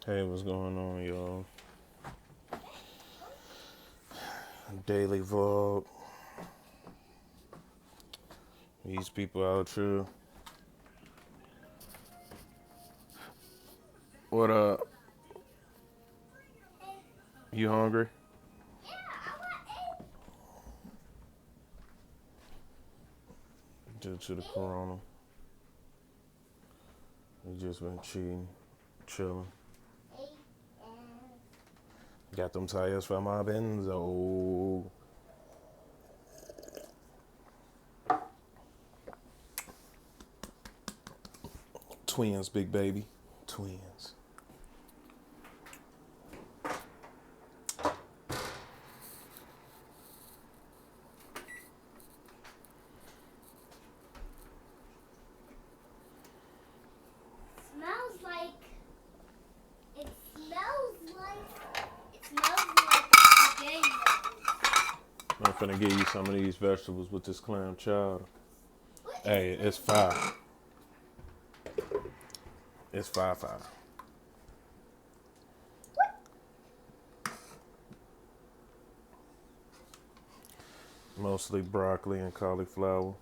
Hey, what's going on, y'all? Daily vlog. These people out here. What up? You hungry? Due to the corona. We just been cheating, chilling. Got them tires for my Benzo. Twins, big baby. Twins. Smells like it smells like spaghetti. I'm finna give you some of these vegetables with this clam chowder. Hey, it's fire. It's fire. Mostly broccoli and cauliflower.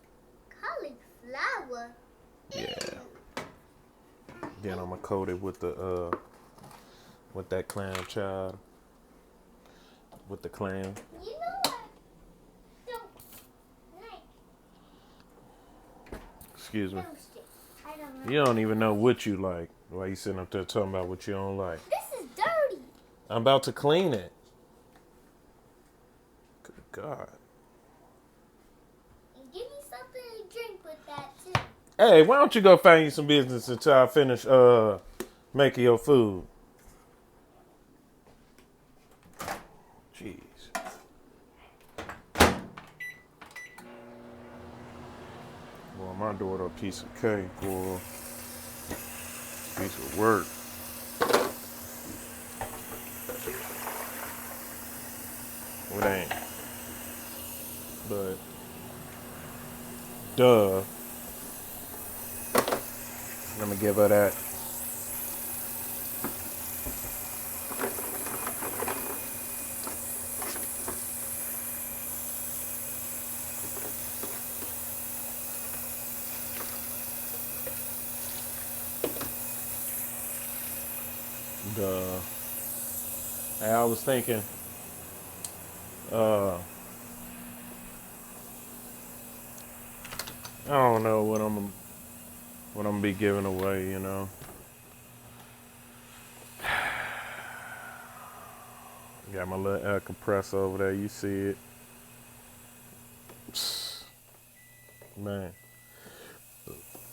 Cauliflower. Yeah. Then I'm gonna coat it with with that clam chowder. With the clam. You know what? Don't like Excuse me. toast it. I don't know. You don't even know what you like. Why you sitting up there talking about what you don't like? This is dirty. I'm about to clean it. Good God. And give me something to drink with that too. Hey, why don't you go find you some business until I finish making your food? Jeez. Well, my daughter a piece of cake, boy. Piece of work. Well, it ain't. But, duh. Let me give her that. Duh. Hey, I was thinking, I don't know what I'm gonna be giving away, you know. Got my little air compressor over there, you see it. Man.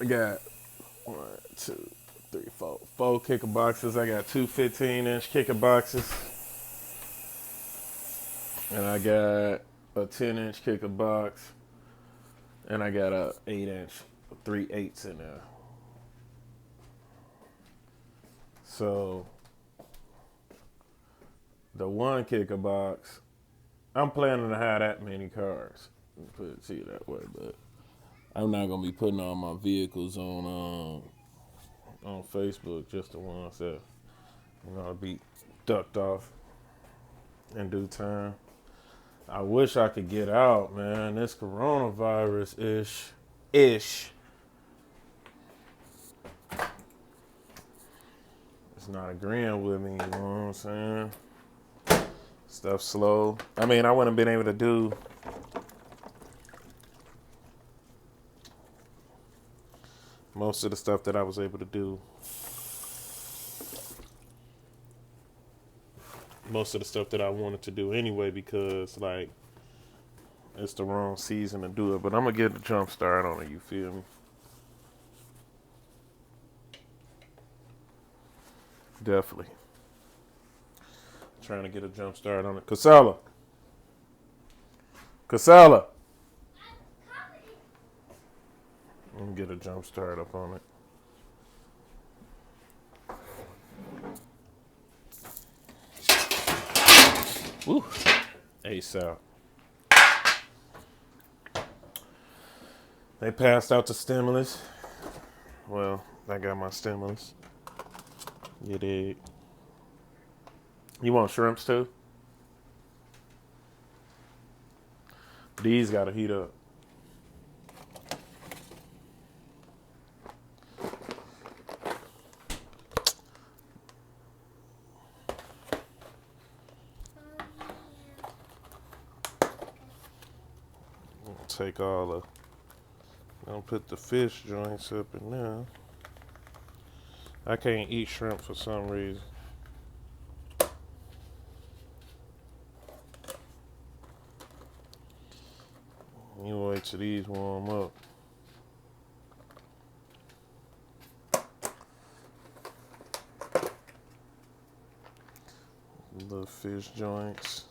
I got 1, 2, 3, 4 kicker boxes. I got two 15-inch kicker boxes. And I got a 10-inch kicker box. And I got a 8-inch, 3/8 in there. So the one kicker box, I'm planning to have that many cars. Put it to you that way, but I'm not gonna be putting all my vehicles on Facebook, just the ones that be ducked off in due time. I wish I could get out, man. This coronavirus ish. It's not agreeing with me, you know what I'm saying? Stuff slow. I mean, I wouldn't have been able to do most of the stuff that I was able to do. Most of the stuff that I wanted to do anyway, because like it's the wrong season to do it. But I'm gonna get a jump start on it, you feel me? Definitely. Trying to get a jump start on it. Casella. I'm gonna get a jump start up on it. Woo. ASAP. They passed out the stimulus. Well, I got my stimulus. You dig? You want shrimps too? These gotta heat up. Take all the, I'll put the fish joints up in there. I can't eat shrimp for some reason. You wait till these warm up. The fish joints.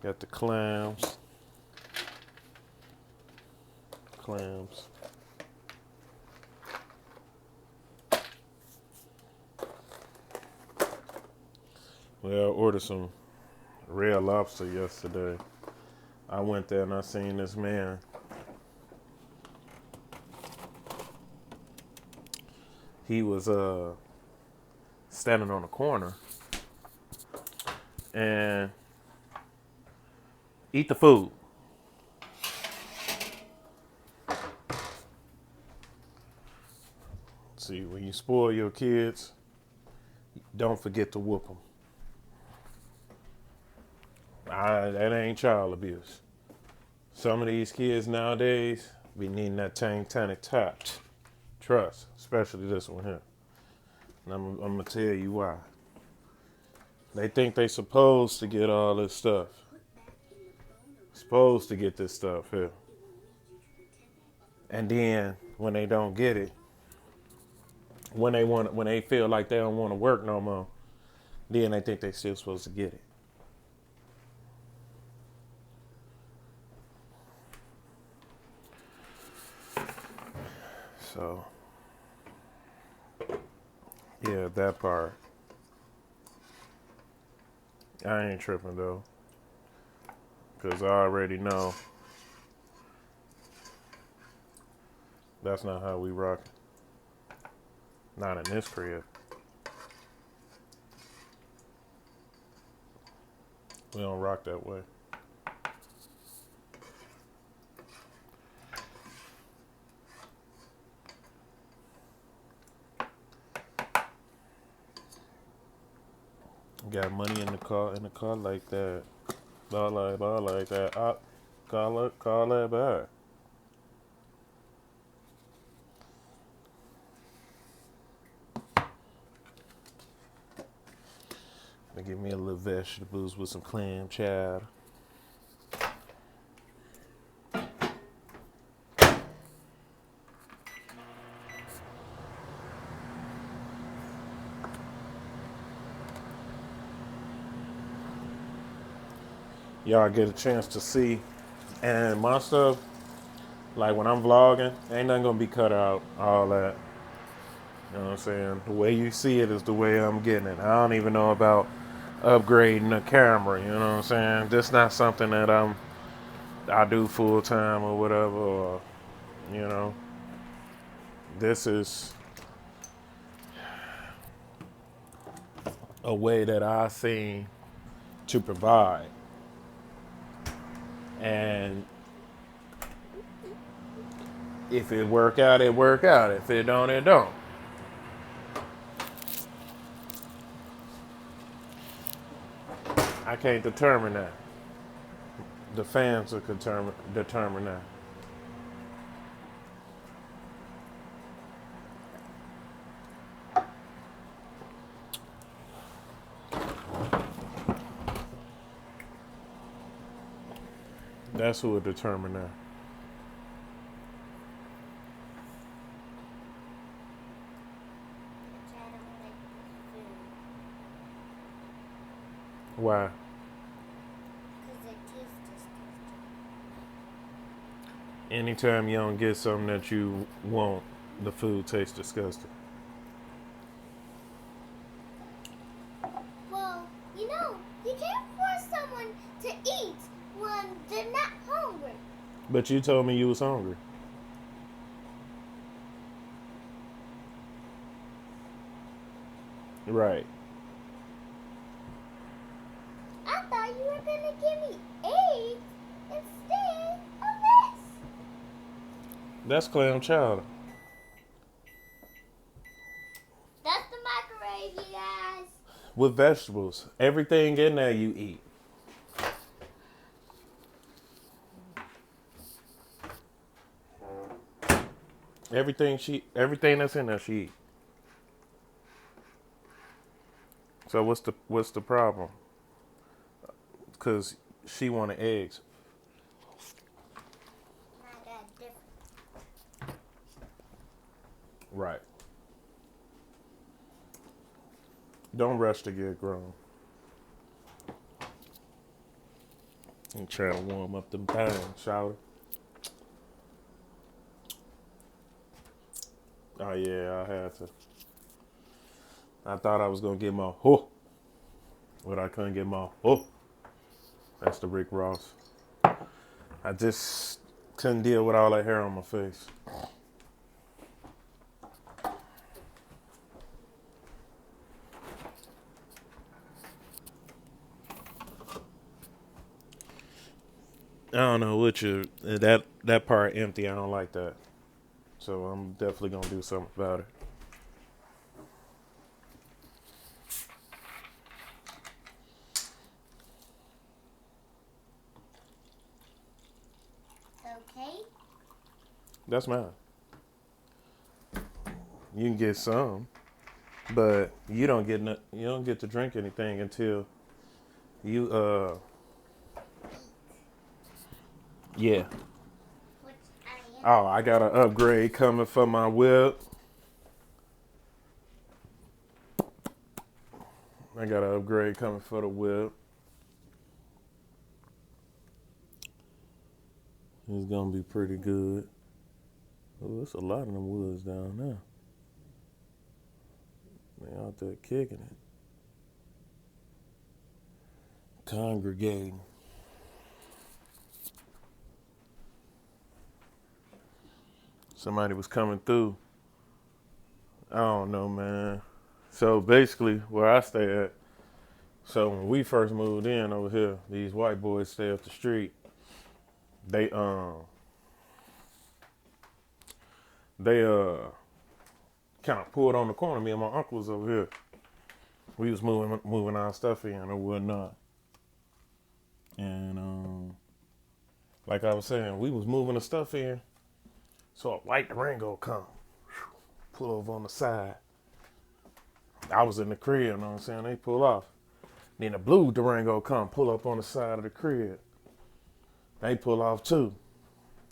Got the clams. Clams. Well, I ordered some Red Lobster yesterday. I went there and I seen this man. He was standing on a corner and eat the food. See, when you spoil your kids, don't forget to whoop them. That ain't child abuse. Some of these kids nowadays be needing that tank touch. Trust, especially this one here. And I'm gonna tell you why. They think they supposed to get all this stuff. Supposed to get this stuff here. And then when they don't get it, when they feel like they don't want to work no more, then they think they still supposed to get it. So, yeah, that part. I ain't tripping though. Because I already know that's not how we rock. Not in this crib. We don't rock that way. Got money in the car like that. All like that. Call that back. Give me a little vegetables with some clam chowder. Y'all get a chance to see. And my stuff, like when I'm vlogging, ain't nothing gonna be cut out, all that. You know what I'm saying? The way you see it is the way I'm getting it. I don't even know about upgrading the camera, you know what I'm saying? This not something that I do full time or whatever, or, you know. This is a way that I see to provide. And if it work out, it work out. If it don't, it don't. I can't determine that. The fans will determine that. That's who will determine that. Why? Anytime you don't get something that you want, the food tastes disgusting. Well, you know, you can't force someone to eat when they're not hungry. But you told me you was hungry. Right. I thought you were gonna give me eggs instead of this. That's clam chowder. That's the microwave, you guys. With vegetables. Everything in there you eat. Everything that's in there she eat. So what's the problem? Cause she wanted eggs. Not that different. Right. Don't rush to get grown. And try to warm up them things, shower. Oh yeah, I had to. I thought I was gonna get my but I couldn't get my That's the Rick Ross. I just couldn't deal with all that hair on my face. I don't know what that part empty. I don't like that. So I'm definitely gonna do something about it. Okay. That's mine. You can get some, but you don't get to drink anything until you yeah. Which I am. Oh, I got an upgrade coming for my whip. I got an upgrade coming for the whip. It's gonna be pretty good. Oh, there's a lot of them woods down there. They out there kicking it. Congregating. Somebody was coming through. I don't know, man. So basically, where I stay at, so when we first moved in over here, these white boys stay up the street. They kind of pulled on the corner. Me and my uncle was over here. We was moving our stuff in or whatnot. And like I was saying, we was moving the stuff in. So a white Durango come, pull over on the side. I was in the crib, you know what I'm saying? They pull off. Then the blue Durango come, pull up on the side of the crib. They pull off too.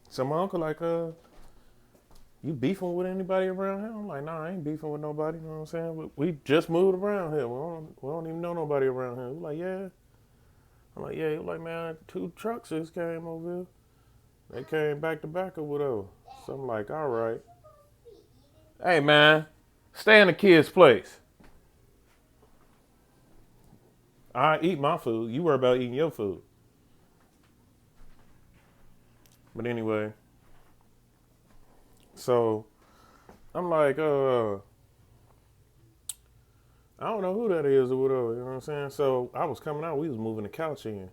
So my uncle like, you beefing with anybody around here? I'm like, nah, I ain't beefing with nobody, you know what I'm saying? We just moved around here. We don't even know nobody around here. We like, yeah. I'm like, yeah. He was like, man, 2 trucks just came over here. They came back to back or whatever. So I'm like, all right. Hey, man, stay in the kid's place. I eat my food. You worry about eating your food. But anyway, so I'm like, I don't know who that is or whatever, you know what I'm saying? So I was coming out, we was moving the couch in.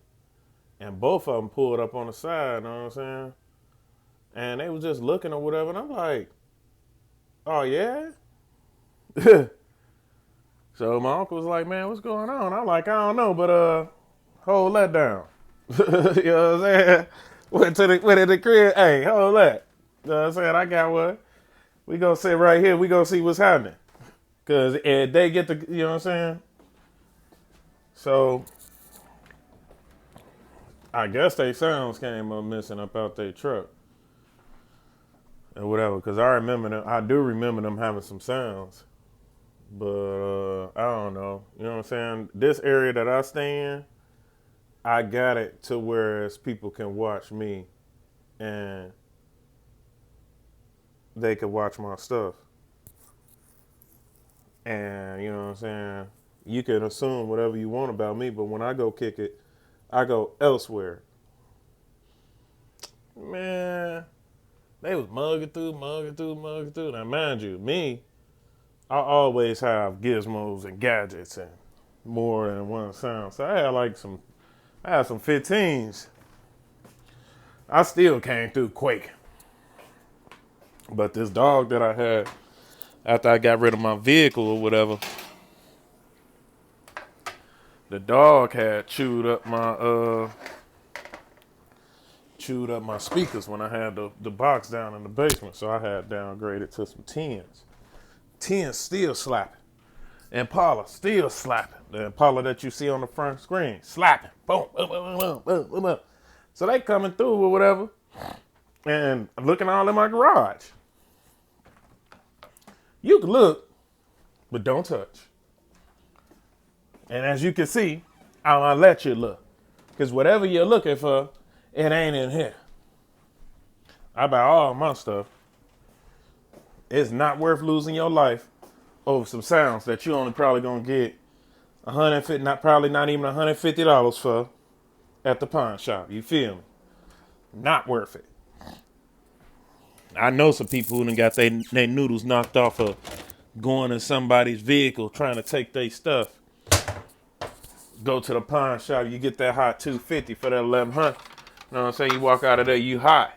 And both of them pulled up on the side, you know what I'm saying? And they was just looking or whatever, and I'm like, oh yeah? So my uncle was like, man, what's going on? I'm like, I don't know, but hold that down. You know what I'm saying? Went to the crib, hey, hold that. You know what I'm saying? I got one. We gonna sit right here, we gonna see what's happening. Cause if they get the, you know what I'm saying? So I guess they sounds came up missing up out their truck. Or whatever, cause I do remember them having some sounds. But I don't know. You know what I'm saying? This area that I stay in, I got it to where people can watch me and they can watch my stuff. And you know what I'm saying? You can assume whatever you want about me, but when I go kick it, I go elsewhere. Man, they was mugging through. Now mind you, me, I always have gizmos and gadgets and more than one sound. So I had some 15s. I still came through quaking. But this dog that I had after I got rid of my vehicle or whatever, the dog had chewed up my speakers when I had the box down in the basement. So I had downgraded to some 10s. 10s still slapping. Impala still slapping. The Impala that you see on the front screen, slapping. Boom, boom, boom, boom, boom, boom, boom. So they coming through or whatever, and looking all in my garage. You can look, but don't touch. And as you can see, I'm gonna let you look. Because whatever you're looking for, it ain't in here. I buy all my stuff. It's not worth losing your life over some sounds that you only probably gonna get not even $150 for at the pawn shop. You feel me? Not worth it. I know some people who done got their noodles knocked off of going in somebody's vehicle trying to take their stuff. Go to the pawn shop, you get that hot 250 for that 1100. You know what I'm saying? You walk out of there, you hot.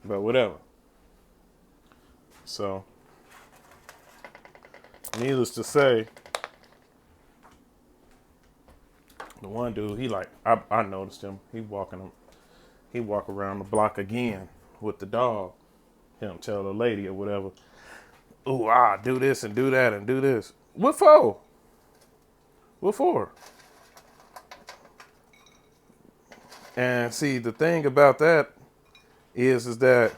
But whatever. So, needless to say, the one dude, I noticed him. He walk around the block again with the dog. Him tell the lady or whatever, ooh, do this and do that and do this. What for? What for? And see, the thing about that is that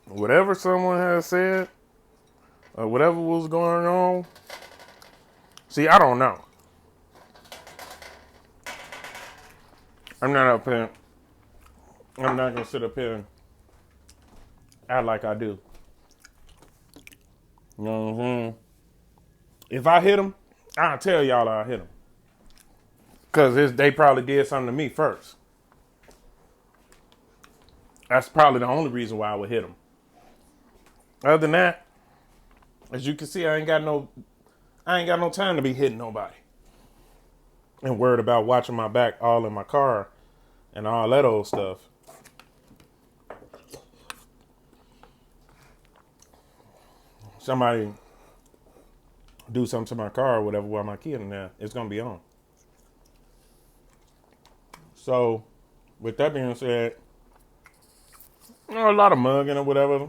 whatever someone has said or whatever was going on, see, I don't know. I'm not gonna sit up here and act like I do. You know what I'm saying? If I hit them, I'll tell y'all I hit them. Because they probably did something to me first. That's probably the only reason why I would hit them. Other than that, as you can see, I ain't got no time to be hitting nobody. And worried about watching my back all in my car and all that old stuff. Somebody do something to my car or whatever while my kid in there, it's gonna be on. So, with that being said, a lot of mugging or whatever.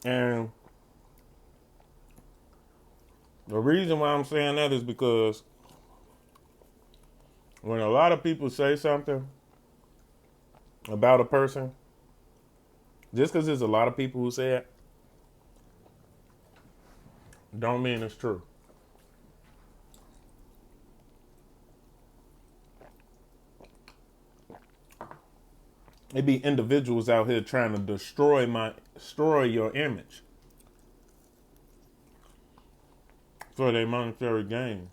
And the reason why I'm saying that is because when a lot of people say something about a person, just because there's a lot of people who say it, don't mean it's true. It be individuals out here trying to destroy your image for their monetary gain.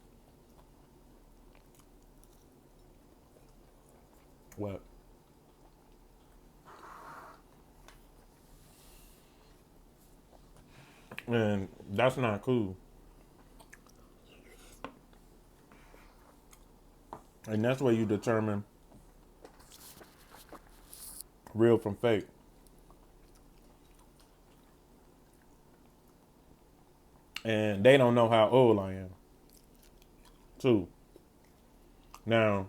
What? And that's not cool. And that's where you determine real from fake. And they don't know how old I am, too. Now,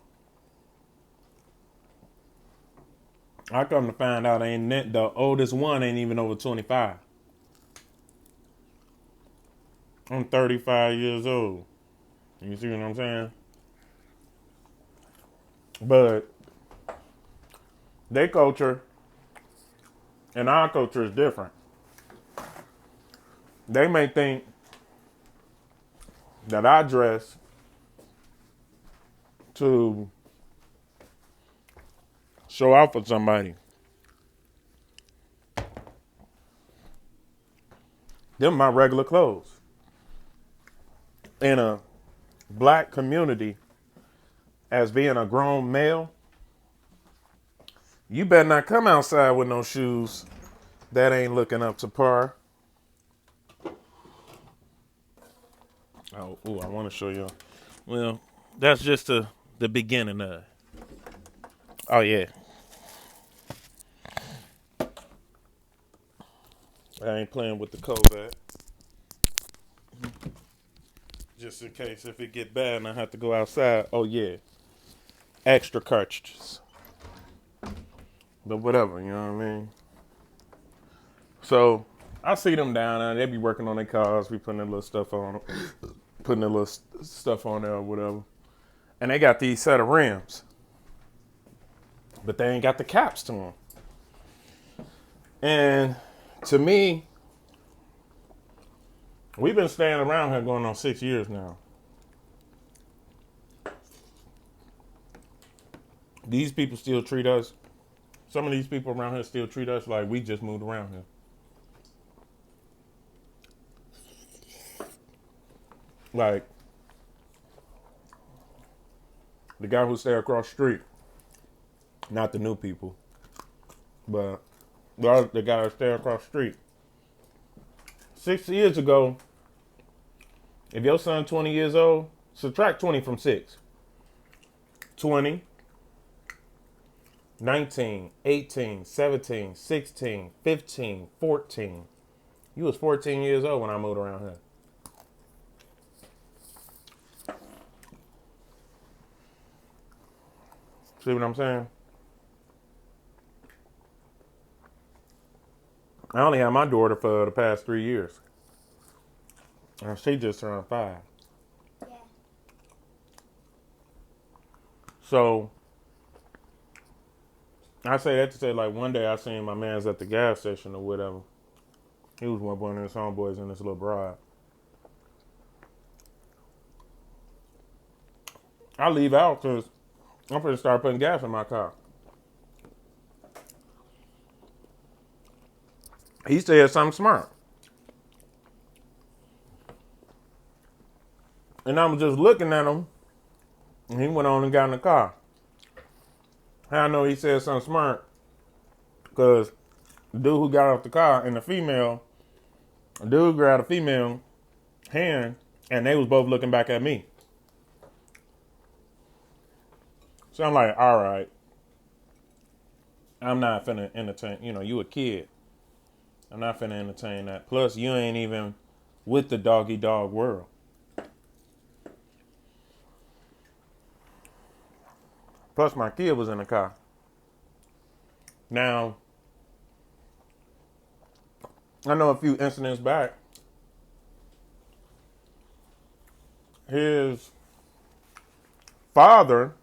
I come to find out the oldest one ain't even over 25. I'm 35 years old. You see what I'm saying? But their culture and our culture is different. They may think that I dress to show out for somebody. Them my regular clothes. In a black community, as being a grown male, You better not come outside with no shoes that ain't looking up to par. Oh, ooh, I want to show you. Well, that's just the beginning of it. Oh, yeah. I ain't playing with the COVID. Just in case if it get bad and I have to go outside. Oh, yeah. Extra cartridges. But whatever, you know what I mean? So, I see them down there. They be working on their cars. We putting their little stuff on them. Putting their little stuff on there or whatever. And they got these set of rims. But they ain't got the caps to them. And to me, we've been staying around here going on 6 years now. These people still treat us, some of these people around here still treat us like we just moved around here. Like, the guy who stay across the street, not the new people, but the guy that stay across the street. 6 years ago, if your son 20 years old, subtract 20 from 6. 20, 19, 18, 17, 16, 15, 14. You was 14 years old when I moved around here. See what I'm saying? I only had my daughter for the past 3 years. And she just turned 5. Yeah. So, I say that to say, like, one day I seen my man's at the gas station or whatever. He was one of his homeboys and this little bride. I leave out because I'm going to start putting gas in my car. He said something smart. And I was just looking at him, and he went on and got in the car. How I know he said something smart? Because the dude who got off the car and the dude grabbed a female hand, and they was both looking back at me. So I'm like, all right. I'm not finna entertain, you a kid. I'm not finna entertain that. Plus, you ain't even with the doggy dog world. Plus, my kid was in the car. Now, I know a few incidents back, his father,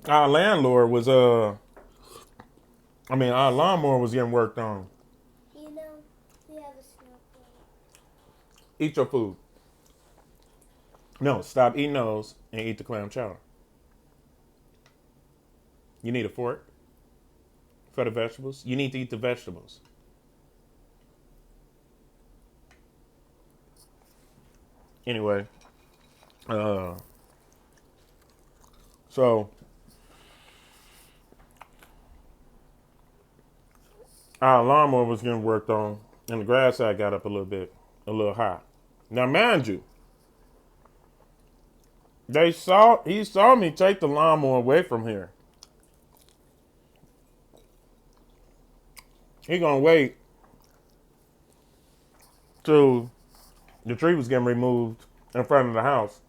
our landlord was, our lawnmower was getting worked on. We have a snowflake. Eat your food. No, stop eating those and eat the clam chowder. You need a fork for the vegetables. You need to eat the vegetables. Anyway, so our lawnmower was getting worked on, and the grass side got up a little high. Now, mind you, he saw me take the lawnmower away from here. He gonna wait till the tree was getting removed in front of the house,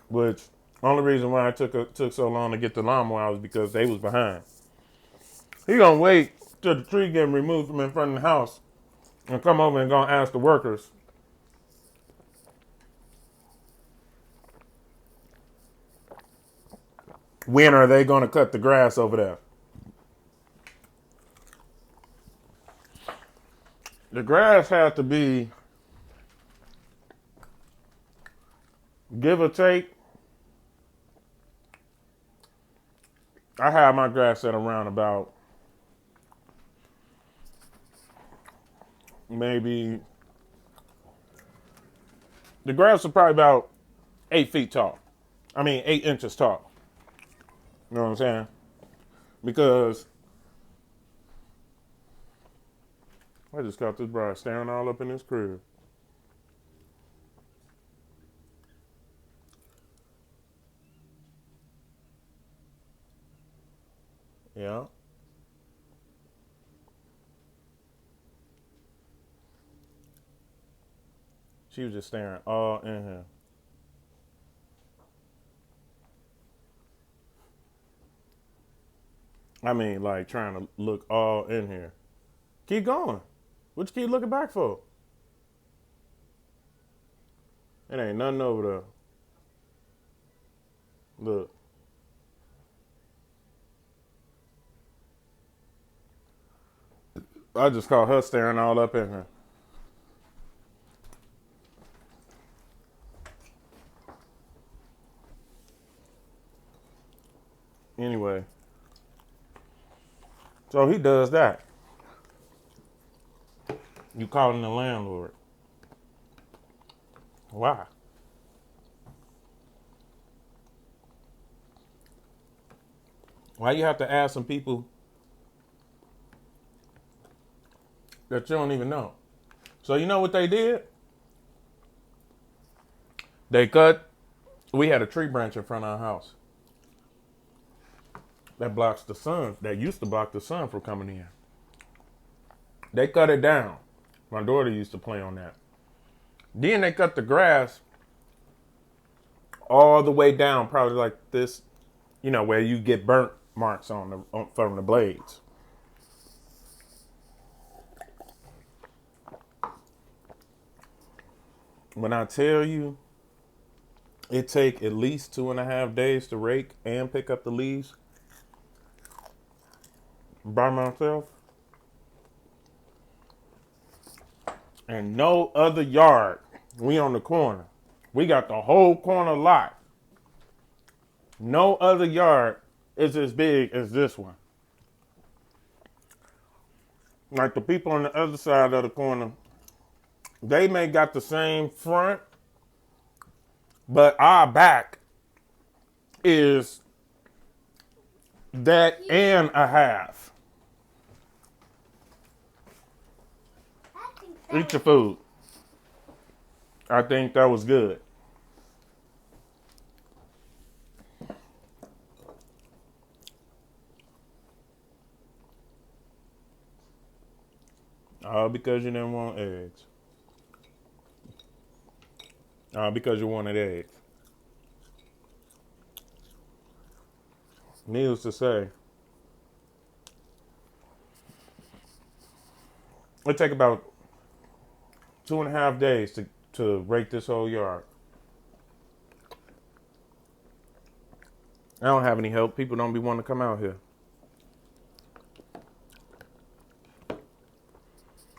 which only reason why it took so long to get the lawnmower was because they was behind. He gonna wait till the tree getting removed from in front of the house and come over and gonna ask the workers, when are they gonna cut the grass over there? The grass had to be, give or take, I had my grass at around about maybe, the grass was probably about 8 feet tall. I mean, 8 inches tall. You know what I'm saying? Because I just got this bride staring all up in his crib. Yeah. She was just staring all in here. I mean, like trying to look all in here. Keep going. What you keep looking back for? It ain't nothing over there. Look. I just caught her staring all up in here. Anyway. So he does that. You calling the landlord. Why? Why you have to ask some people that you don't even know? So you know what they did? We had a tree branch in front of our house that blocks the sun, that used to block the sun from coming in. They cut it down. My daughter used to play on that. Then they cut the grass all the way down, probably like this, where you get burnt marks from the blades. When I tell you, it take at least 2.5 days to rake and pick up the leaves by myself. And no other yard. We on the corner. We got the whole corner lot. No other yard is as big as this one. Like the people on the other side of the corner, they may got the same front, but our back is that and a half. Eat your food. I think that was good. All because you didn't want eggs. All because you wanted eggs. Needless to say, it take about 2.5 days to rake this whole yard. I don't have any help. People don't be wanting to come out here.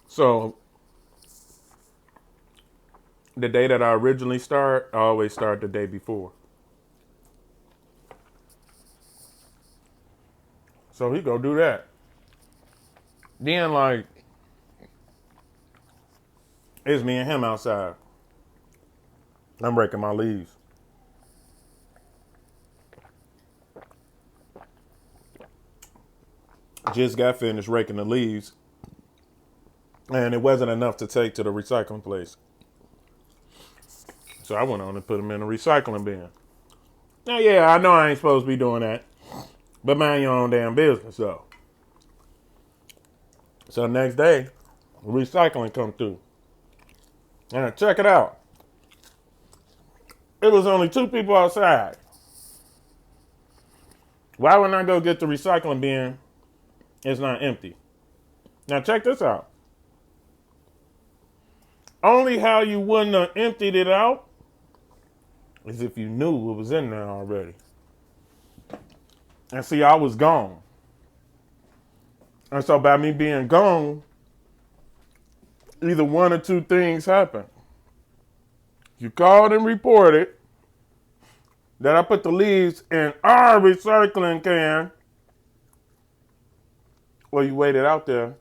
So the day that I originally start, I always start the day before. So he go do that. Then like, it's me and him outside. I'm raking my leaves. Just got finished raking the leaves. And it wasn't enough to take to the recycling place. So I went on and put them in the recycling bin. Now, yeah, I know I ain't supposed to be doing that. But mind your own damn business, though. So next day, recycling come through. And check it out. It was only 2 people outside. Why wouldn't I go get the recycling bin? It's not empty. Now check this out. Only how you wouldn't have emptied it out is if you knew what was in there already. And see, I was gone. And so by me being gone, either one or 2 things happened. You called and reported that I put the leaves in our recycling can, or you waited out there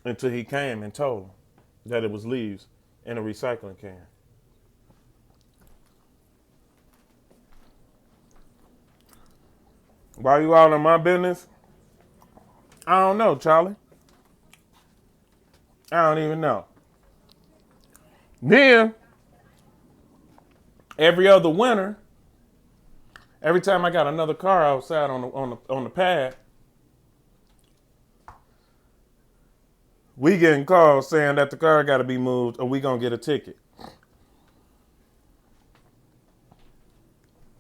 until he came and told that it was leaves in a recycling can. Why you all in my business? I don't know, Charlie. I don't even know. Then, every other winter, every time I got another car outside on the pad, we getting calls saying that the car got to be moved or we gonna get a ticket.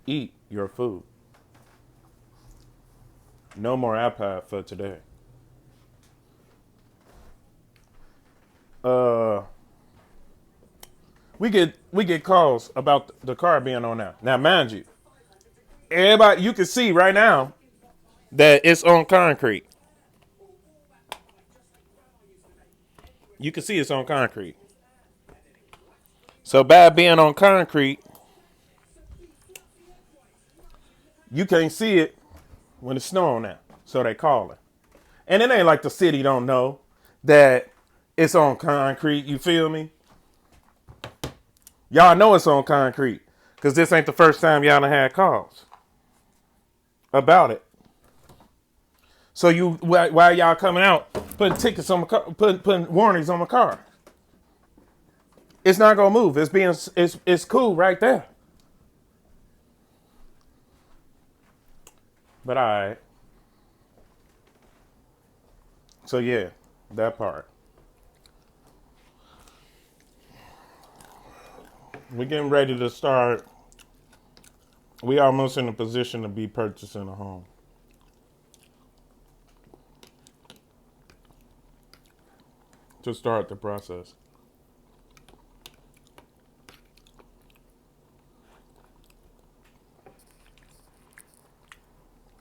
Eat your food. No more iPad for today. We get calls about the car being on now. Now, mind you, everybody, you can see right now that it's on concrete. You can see it's on concrete. So by being on concrete, you can't see it when it's snowing now. So they call it. And it ain't like the city don't know that it's on concrete. You feel me? Y'all know it's on concrete because this ain't the first time y'all done had calls about it. So while y'all coming out, putting tickets on my car, putting warnings on my car. It's not gonna move. It's cool right there. But all right. So yeah, that part. We're getting ready to start. We almost in a position to be purchasing a home. To start the process.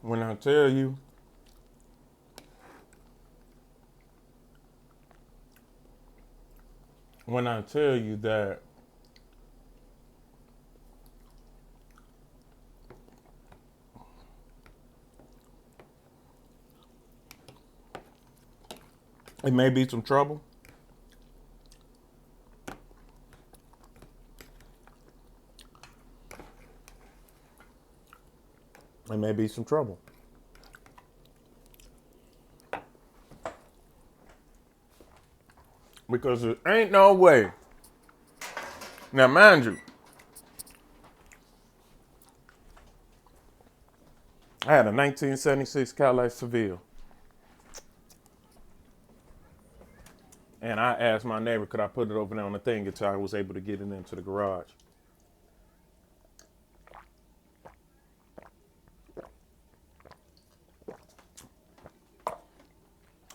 When I tell you that it may be some trouble. It may be some trouble. Because there ain't no way. Now, mind you, I had a 1976 Cadillac Seville. And I asked my neighbor, could I put it over there on the thing until I was able to get it into the garage.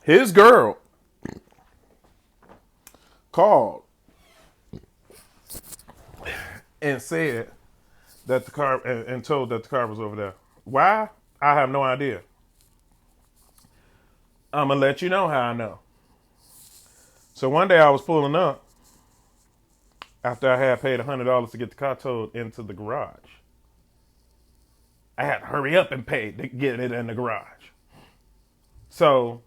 His girl called and said that the car, and told that the car was over there. Why? I have no idea. I'm going to let you know how I know. So one day I was pulling up after I had paid $100 to get the car towed into the garage. I had to hurry up and pay to get it in the garage. So